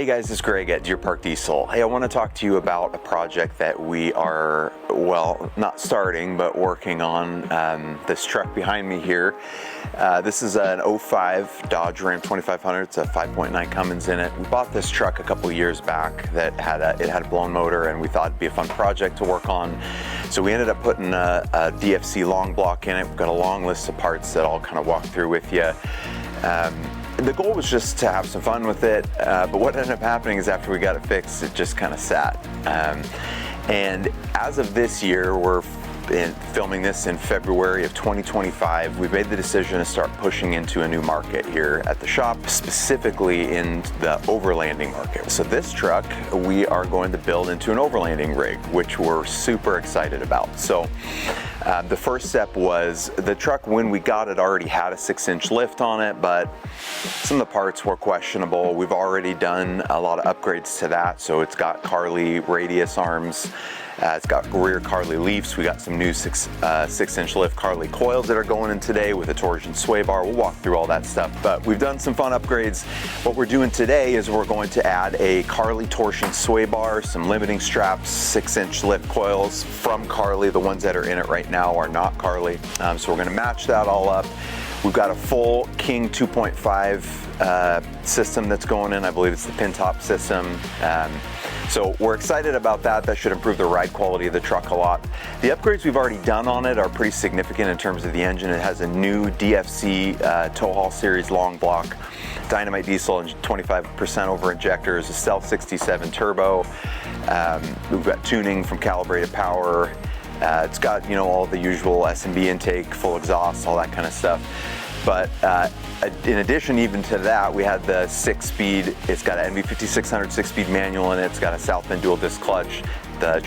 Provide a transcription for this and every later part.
guys, it's Greg at Deer Park Diesel. Hey, I want to talk to you about a project that we are, well, not starting, but working on. This truck behind me here. This is an 05 Dodge Ram 2500. It's a 5.9 Cummins in it. We bought this truck a couple years back that had a blown motor, and we thought it'd be a fun project to work on. So we ended up putting a DFC long block in it. We've got a long list of parts that I'll kind of walk through with you. The goal was just to have some fun with it, but what ended up happening is after we got it fixed, it just kind of sat. And as of this year, we're filming this in February of 2025. We've made the decision to start pushing into a new market here at the shop, specifically in the overlanding market. So this truck, we are going to build into an overlanding rig, which we're super excited about. So the first step was the truck, when we got it, already had a 6-inch lift on it, but some of the parts were questionable. We've already done a lot of upgrades to that. So it's got Carli radius arms. It's got rear Carli leafs. We got some new 6-inch lift Carli coils that are going in today with a torsion sway bar. We'll walk through all that stuff, but we've done some fun upgrades. What we're doing today is we're going to add a Carli torsion sway bar, some limiting straps, 6-inch lift coils from Carli. The ones that are in it right now are not Carli. So we're gonna match that all up. We've got a full King 2.5 system that's going in. I believe it's the pin top system. So we're excited about that. That should improve the ride quality of the truck a lot. The upgrades we've already done on it are pretty significant in terms of the engine. It has a new DFC tow haul series long block dynamite diesel and 25% over injectors, a Stealth 67 turbo. We've got tuning from Calibrated Power. It's got, you know, all the usual S&B intake, full exhaust, all that kind of stuff. But in addition even to that, we had the 6-speed, it's got an NV5600 6-speed manual in it. It's got a South Bend dual disc clutch. The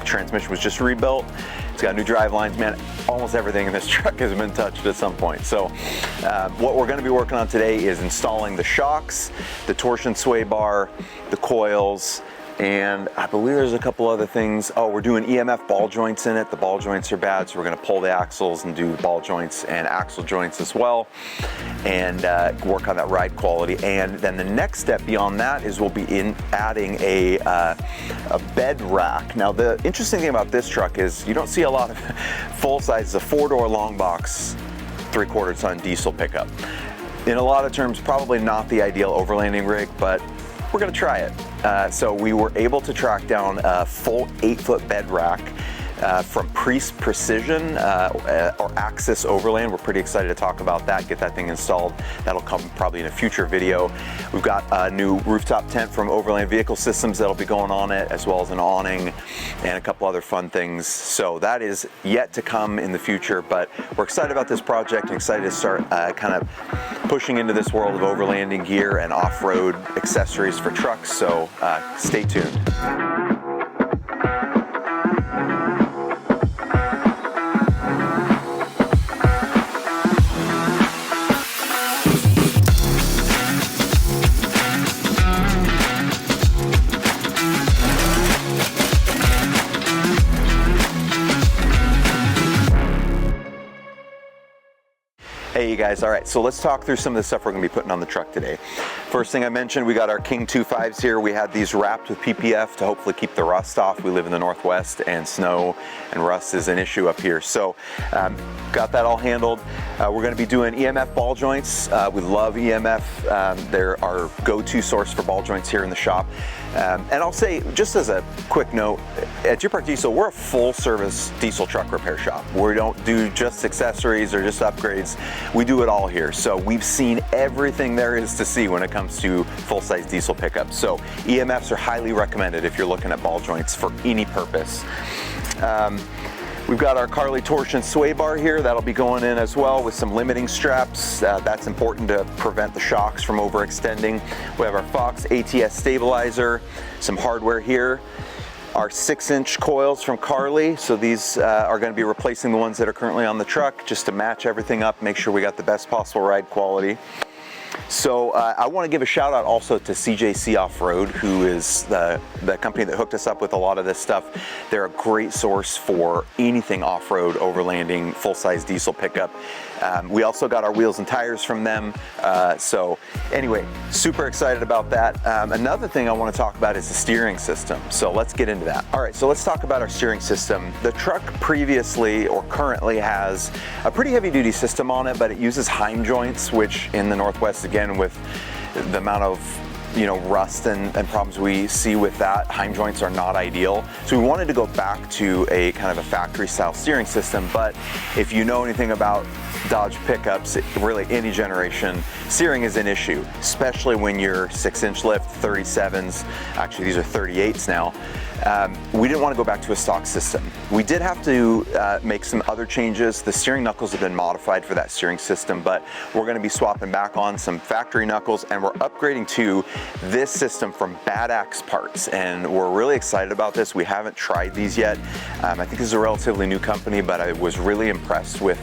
transmission was just rebuilt. It's got new drive lines. Man, almost everything in this truck has been touched at some point. So what we're gonna be working on today is installing the shocks, the torsion sway bar, the coils, and I believe there's a couple other things. Oh, we're doing EMF ball joints in it. The ball joints are bad, so we're gonna pull the axles and do ball joints and axle joints as well, and work on that ride quality. And then the next step beyond that is we'll be adding a bed rack. Now, the interesting thing about this truck is you don't see a lot of full-size, a 4-door long box, 3/4 ton diesel pickup. In a lot of terms, probably not the ideal overlanding rig, but we're gonna try it. So we were able to track down a full 8-foot bed rack from Priest Precision or Axis Overland. We're pretty excited to talk about that, get that thing installed. That'll come probably in a future video. We've got a new rooftop tent from Overland Vehicle Systems that'll be going on it, as well as an awning and a couple other fun things. So that is yet to come in the future, but we're excited about this project and excited to start kind of pushing into this world of overlanding gear and off-road accessories for trucks. So stay tuned. Hey you guys, all right, so let's talk through some of the stuff we're gonna be putting on the truck today. First thing I mentioned, we got our King 2.5s here. We had these wrapped with PPF to hopefully keep the rust off. We live in the Northwest and snow and rust is an issue up here. So got that all handled. We're gonna be doing EMF ball joints. We love EMF. They're our go-to source for ball joints here in the shop. And I'll say, just as a quick note, at Deer Park Diesel, we're a full-service diesel truck repair shop. We don't do just accessories or just upgrades. We do it all here. So we've seen everything there is to see when it comes to full-size diesel pickups. So EMFs are highly recommended if you're looking at ball joints for any purpose. We've got our Carli torsion sway bar here. That'll be going in as well with some limiting straps. That's important to prevent the shocks from overextending. We have our Fox ATS stabilizer, some hardware here. Our 6-inch coils from Carli. So these are gonna be replacing the ones that are currently on the truck, just to match everything up, make sure we got the best possible ride quality. So I want to give a shout out also to CJC Off-Road, who is the company that hooked us up with a lot of this stuff. They're a great source for anything off-road, overlanding, full-size diesel pickup. We also got our wheels and tires from them. So anyway, super excited about that. Another thing I want to talk about is the steering system. So let's get into that. All right, so let's talk about our steering system. The truck previously or currently has a pretty heavy duty system on it, but it uses Heim joints, which in the Northwest, again, with the amount of rust and problems we see with that, Heim joints are not ideal. So we wanted to go back to a kind of a factory style steering system. But if you know anything about Dodge pickups, really any generation, steering is an issue, especially when you're 6-inch lift, 37s, actually these are 38s now. We didn't want to go back to a stock system. We did have to make some other changes. The steering knuckles have been modified for that steering system, but we're going to be swapping back on some factory knuckles, and we're upgrading to this system from Bad Axe Parts, and we're really excited about this. We haven't tried these yet. I think this is a relatively new company, but I was really impressed with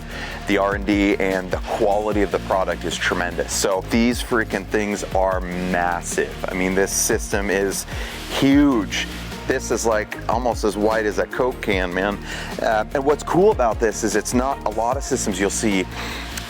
the R&D, and the quality of the product is tremendous. So these freaking things are massive. I mean, this system is huge. This is like almost as wide as a Coke can, man. And what's cool about this is it's not a lot of systems you'll see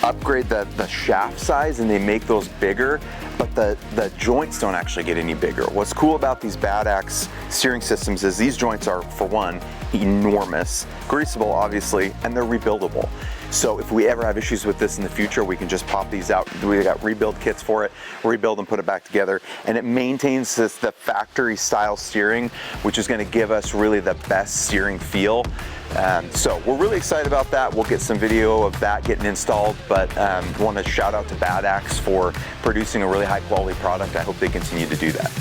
upgrade the shaft size and they make those bigger, but the joints don't actually get any bigger. What's cool about these Bad Axe steering systems is these joints are, for one, enormous, greasable obviously, and they're rebuildable. So if we ever have issues with this in the future, we can just pop these out. We got rebuild kits for it, rebuild and put it back together. And it maintains the factory style steering, which is gonna give us really the best steering feel. So we're really excited about that. We'll get some video of that getting installed, but want to shout out to Bad Axe for producing a really high quality product. I hope they continue to do that.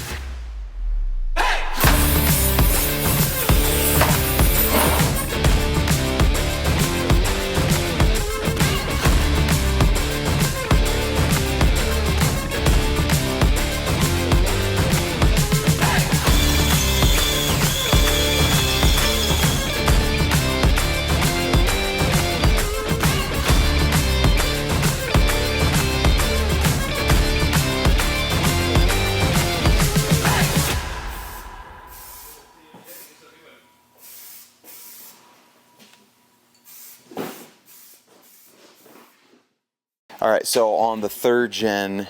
All right, so on the 3rd gen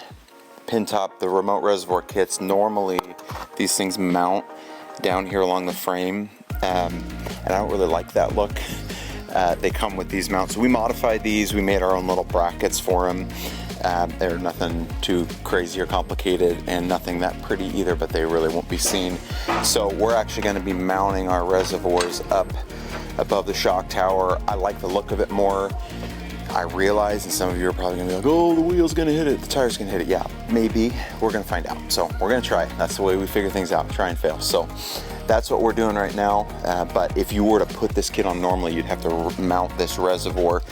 pin top, the remote reservoir kits, normally these things mount down here along the frame, and I don't really like that look. They come with these mounts. So we modified these, we made our own little brackets for them. They're nothing too crazy or complicated and nothing that pretty either, but they really won't be seen. So we're actually gonna be mounting our reservoirs up above the shock tower. I like the look of it more. I realize, and some of you are probably gonna be like, oh, the wheel's gonna hit it, the tire's gonna hit it. Yeah, maybe. We're gonna find out. So we're gonna try it. That's the way we figure things out, try and fail. So that's what we're doing right now. But if you were to put this kit on normally, you'd have to mount this reservoir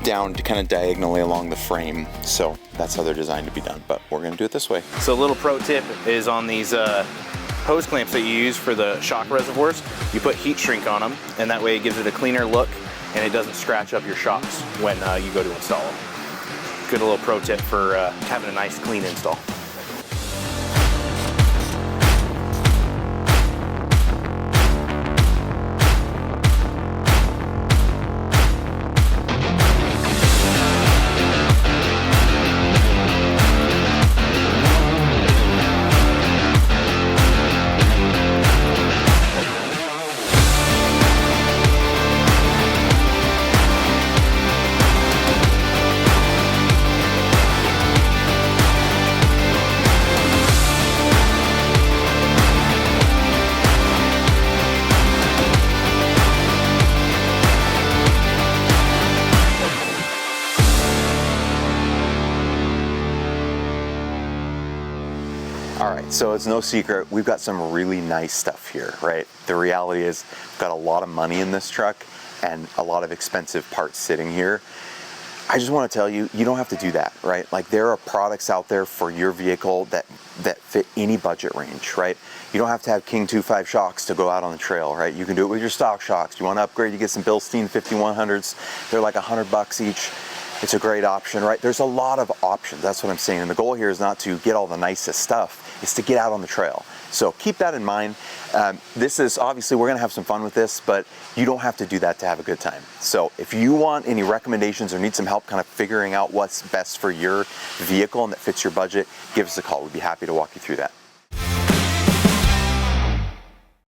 down to kind of diagonally along the frame. So that's how they're designed to be done, but we're gonna do it this way. So a little pro tip is on these hose clamps that you use for the shock reservoirs, you put heat shrink on them, and that way it gives it a cleaner look and it doesn't scratch up your shocks when you go to install them. Good little pro tip for having a nice clean install. All right, so it's no secret, we've got some really nice stuff here, right? The reality is we've got a lot of money in this truck and a lot of expensive parts sitting here. I just want to tell you, you don't have to do that, right? Like, there are products out there for your vehicle that fit any budget range, right? You don't have to have King 2.5 shocks to go out on the trail, right? You can do it with your stock shocks. You want to upgrade, you get some Bilstein 5100s. They're like $100 each. it's a great option, right? There's a lot of options. That's what I'm saying. And the goal here is not to get all the nicest stuff, it's to get out on the trail. So keep that in mind. This is obviously, we're gonna have some fun with this, but you don't have to do that to have a good time. So if you want any recommendations or need some help kind of figuring out what's best for your vehicle and that fits your budget, give us a call. We'd be happy to walk you through that.